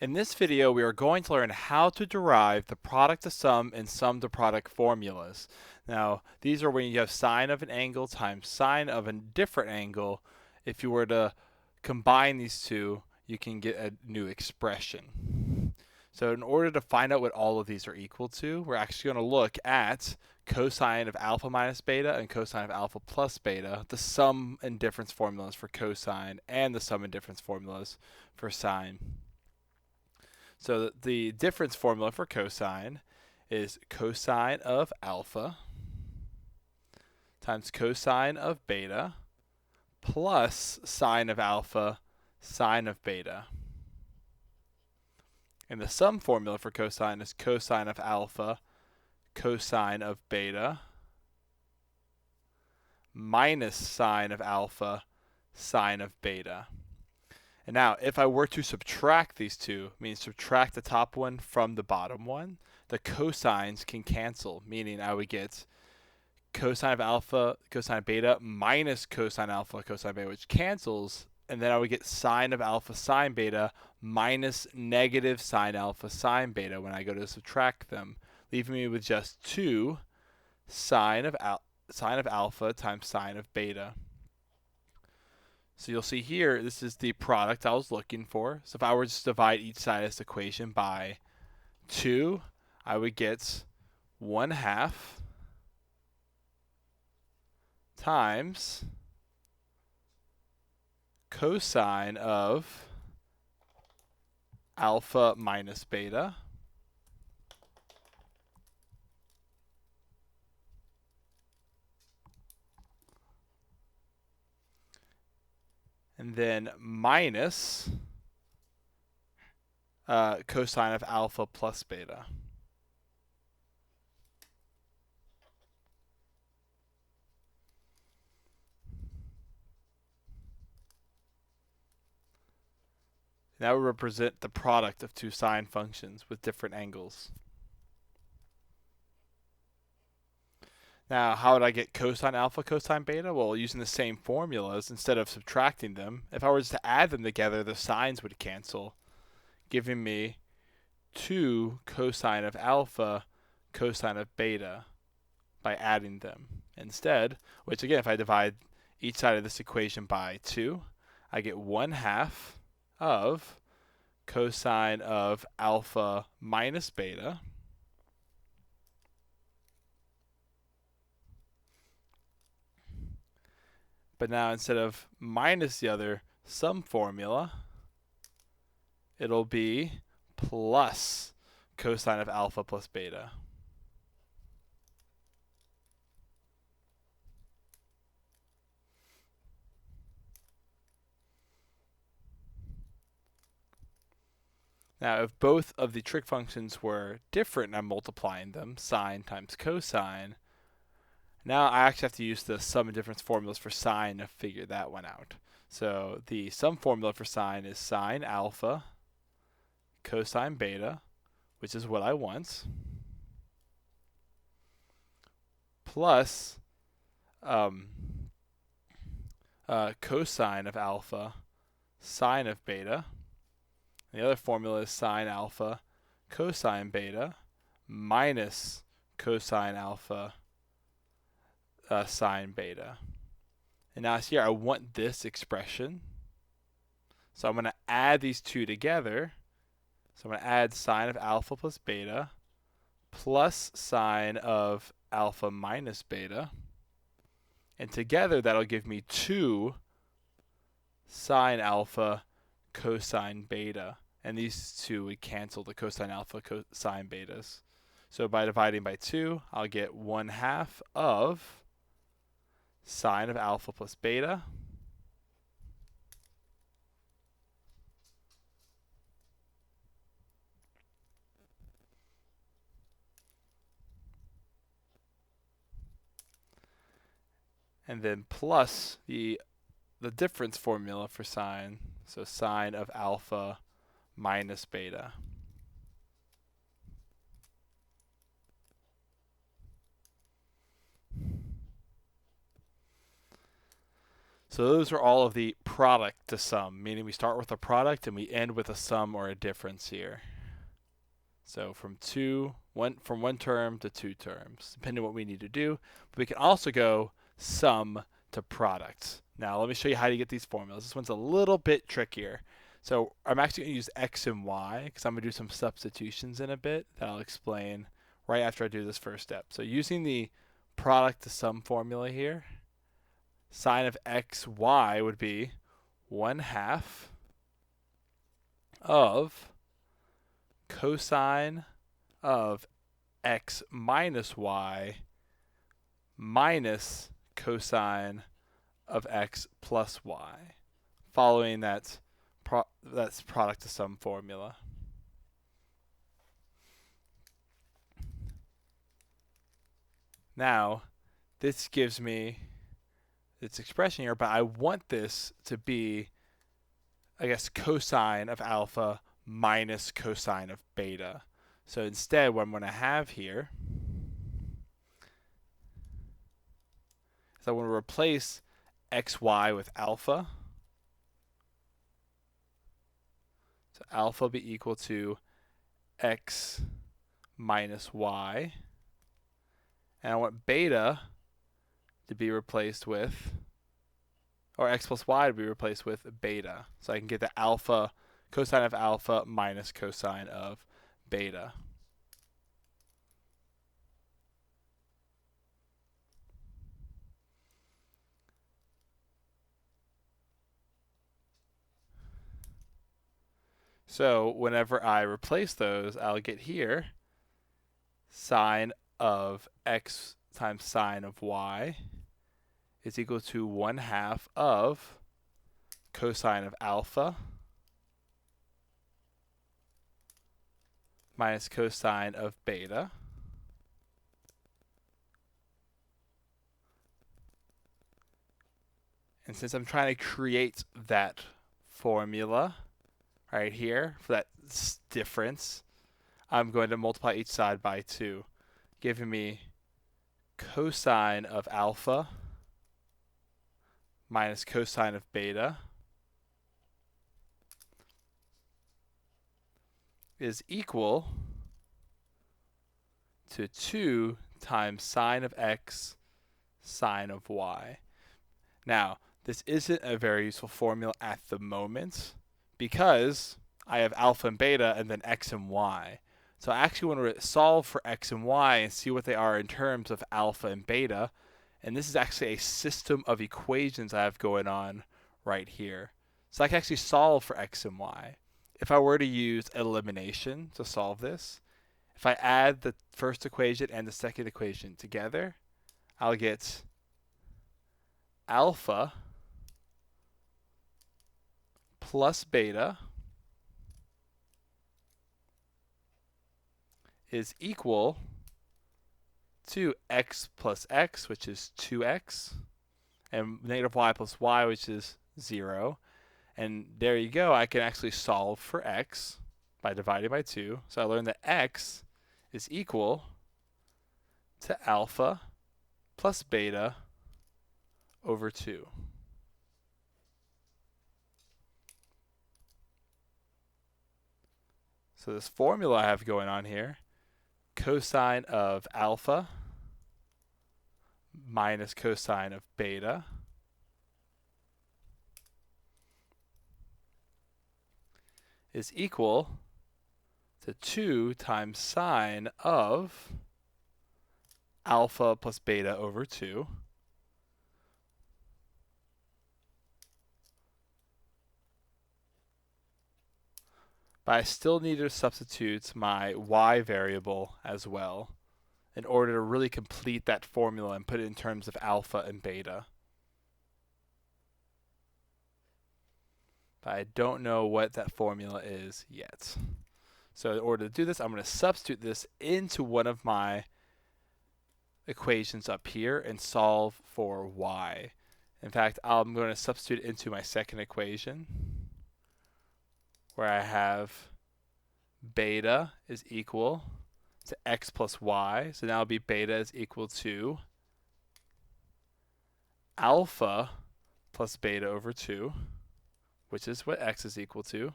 In this video, we are going to learn how to derive the product of sum and sum to product formulas. Now, these are when you have sine of an angle times sine of a different angle. If you were to combine these two, you can get a new expression. So in order to find out what all of these are equal to, we're actually going to look at cosine of alpha minus beta and cosine of alpha plus beta, the sum and difference formulas for cosine and the sum and difference formulas for sine. So the difference formula for cosine is cosine of alpha times cosine of beta plus sine of alpha sine of beta. And the sum formula for cosine is cosine of alpha cosine of beta minus sine of alpha sine of beta. And now, if I were to subtract these two, meaning subtract the top one from the bottom one, the cosines can cancel, meaning I would get cosine of alpha cosine of beta minus cosine alpha cosine beta, which cancels, and then I would get sine of alpha sine beta minus negative sine alpha sine beta when I go to subtract them, leaving me with just 2 sine of alpha times sine of beta. So you'll see here, this is the product I was looking for. So if I were to divide each side of this equation by 2, I would get 1/2 times cosine of alpha minus beta and then minus cosine of alpha plus beta. That would represent the product of two sine functions with different angles. Now, how would I get cosine alpha cosine beta? Well, using the same formulas, instead of subtracting them, if I was to add them together, the signs would cancel, giving me 2 cosine of alpha cosine of beta by adding them instead, which again, if I divide each side of this equation by 2, I get 1/2 of cosine of alpha minus beta but now instead of minus the other sum formula, it'll be plus cosine of alpha plus beta. Now, if both of the trig functions were different and I'm multiplying them, sine times cosine, now I actually have to use the sum and difference formulas for sine to figure that one out. So the sum formula for sine is sine alpha cosine beta, which is what I want, plus cosine of alpha sine of beta. And the other formula is sine alpha cosine beta minus cosine alpha sine beta. And now here I want this expression. So I'm going to add these two together. So I'm going to add sine of alpha plus beta plus sine of alpha minus beta. And together that'll give me 2 sine alpha cosine beta. And these two would cancel the cosine alpha cosine betas. So by dividing by 2, I'll get 1/2 of sine of alpha plus beta and then plus the difference formula for sine, so sine of alpha minus beta. So those are all of the product to sum, meaning we start with a product and we end with a sum or a difference here. So from one term to two terms, depending on what we need to do. But we can also go sum to product. Now let me show you how to get these formulas. This one's a little bit trickier. So I'm actually going to use x and y because I'm going to do some substitutions in a bit that I'll explain right after I do this first step. So using the product to sum formula here, sine of xy would be 1/2 of cosine of x minus y minus cosine of x plus y, following that's product to sum formula. Now, this gives me this expression here, but I want this to be, I guess, cosine of alpha minus cosine of beta. So instead, what I'm going to have here is I want to replace xy with alpha. So alpha will be equal to x minus y. And I want beta to be replaced with, or x plus y to be replaced with beta. So I can get the alpha, cosine of alpha minus cosine of beta. So whenever I replace those, I'll get here sine of x times sine of y is equal to 1/2 of cosine of alpha minus cosine of beta. And since I'm trying to create that formula right here for that difference, I'm going to multiply each side by 2, giving me cosine of alpha minus cosine of beta is equal to 2 times sine of x sine of y. Now, this isn't a very useful formula at the moment because I have alpha and beta and then x and y. So I actually want to solve for x and y and see what they are in terms of alpha and beta. And this is actually a system of equations I have going on right here. So I can actually solve for x and y. If I were to use elimination to solve this, if I add the first equation and the second equation together, I'll get alpha plus beta is equal to x plus x, which is 2x, and negative y plus y, which is 0. And there you go. I can actually solve for x by dividing by 2. So I learned that x is equal to alpha plus beta over 2. So this formula I have going on here, cosine of alpha minus cosine of beta is equal to 2 times sine of alpha plus beta over 2. But I still need to substitute my y variable as well in order to really complete that formula and put it in terms of alpha and beta. But I don't know what that formula is yet. So in order to do this, I'm going to substitute this into one of my equations up here and solve for y. In fact, I'm going to substitute into my second equation where I have beta is equal to x plus y. So now it'll be beta is equal to alpha plus beta over 2, which is what x is equal to,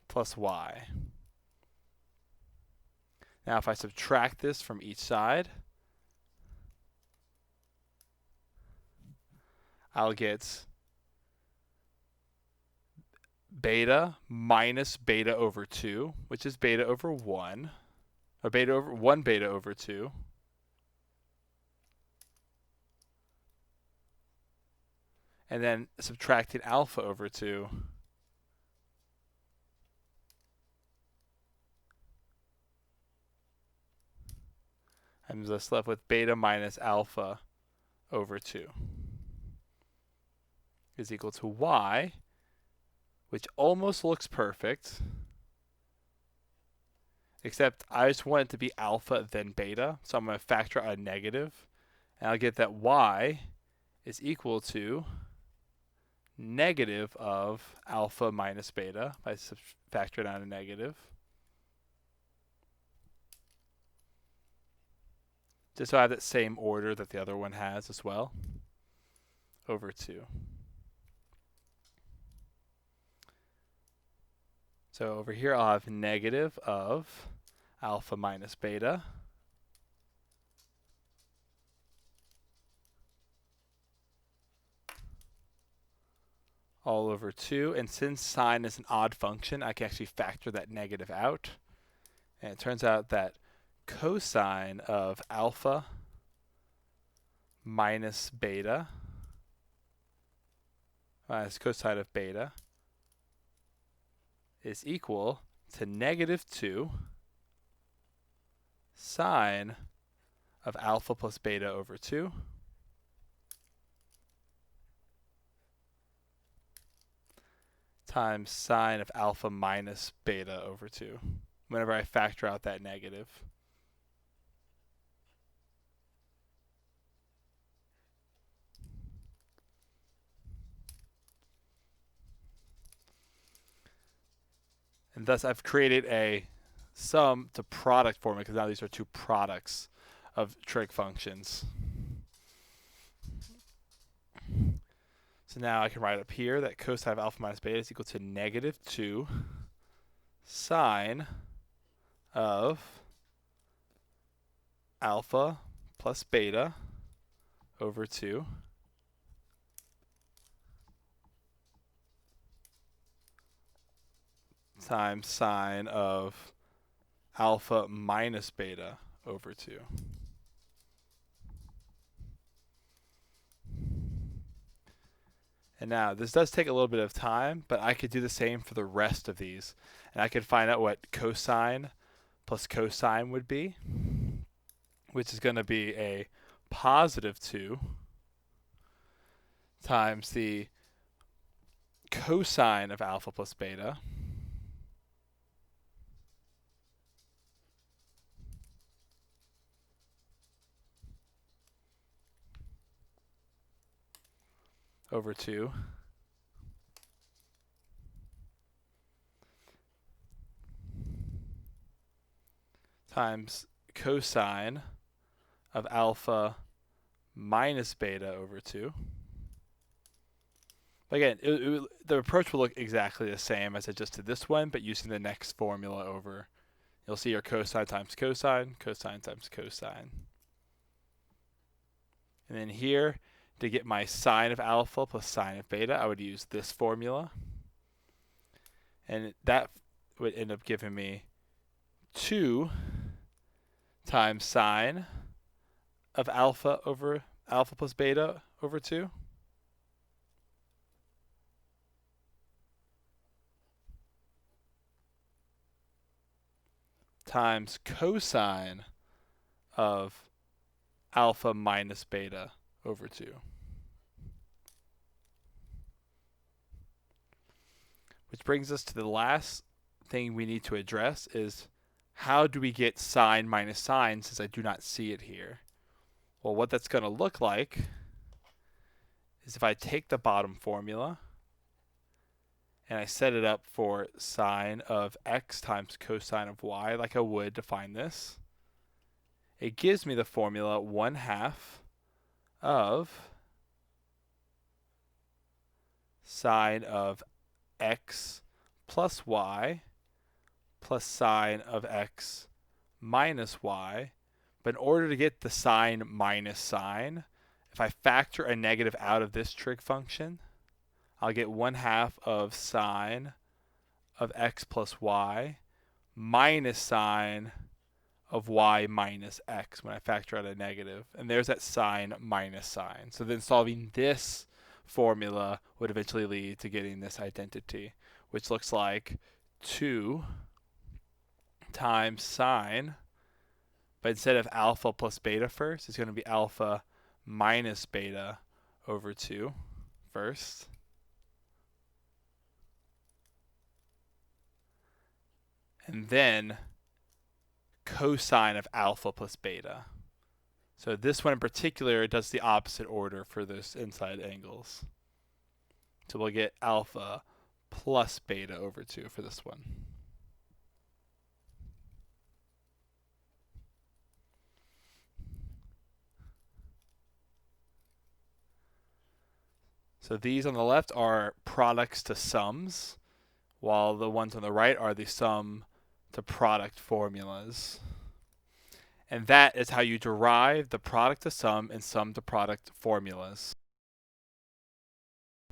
plus y. Now if I subtract this from each side, I'll get beta minus beta over 2, which is beta over 1, or beta over 1 beta over 2, and then subtracting alpha over 2, I'm just left with beta minus alpha over 2 is equal to y, which almost looks perfect, except I just want it to be alpha then beta, so I'm going to factor out a negative, and I'll get that y is equal to negative of alpha minus beta by factoring out a negative. Just so I have that same order that the other one has as well, over 2. So over here I'll have negative of alpha minus beta all over 2. And since sine is an odd function, I can actually factor that negative out. And it turns out that cosine of alpha minus beta minus cosine of beta is equal to negative 2 sine of alpha plus beta over 2 times sine of alpha minus beta over 2 whenever I factor out that negative. And thus I've created a sum to product formula, because now these are two products of trig functions. So now I can write up here that cosine of alpha minus beta is equal to negative 2 sine of alpha plus beta over 2 times sine of alpha minus beta over 2. And now, this does take a little bit of time, but I could do the same for the rest of these. And I could find out what cosine plus cosine would be, which is going to be a positive 2 times the cosine of alpha plus beta over 2 times cosine of alpha minus beta over 2. Again, the approach will look exactly the same as I just did this one, but using the next formula over. You'll see your cosine times cosine, cosine times cosine. And then here, to get my sine of alpha plus sine of beta, I would use this formula. And that would end up giving me 2 times sine of alpha over alpha plus beta over 2 times cosine of alpha minus beta over 2. Which brings us to the last thing we need to address is how do we get sine minus sine since I do not see it here? Well, what that's going to look like is if I take the bottom formula and I set it up for sine of x times cosine of y like I would to find this, it gives me the formula 1/2 of sine of x plus y plus sine of x minus y. But in order to get the sine minus sine, if I factor a negative out of this trig function, I'll get 1/2 of sine of x plus y minus sine of y minus x when I factor out a negative. And there's that sine minus sine. So then solving this formula would eventually lead to getting this identity, which looks like 2 times sine, but instead of alpha plus beta first, it's going to be alpha minus beta over 2 first. And then cosine of alpha plus beta. So this one in particular does the opposite order for those inside angles. So we'll get alpha plus beta over 2 for this one. So these on the left are products to sums, while the ones on the right are the sum to product formulas. And that is how you derive the product to sum and sum to product formulas.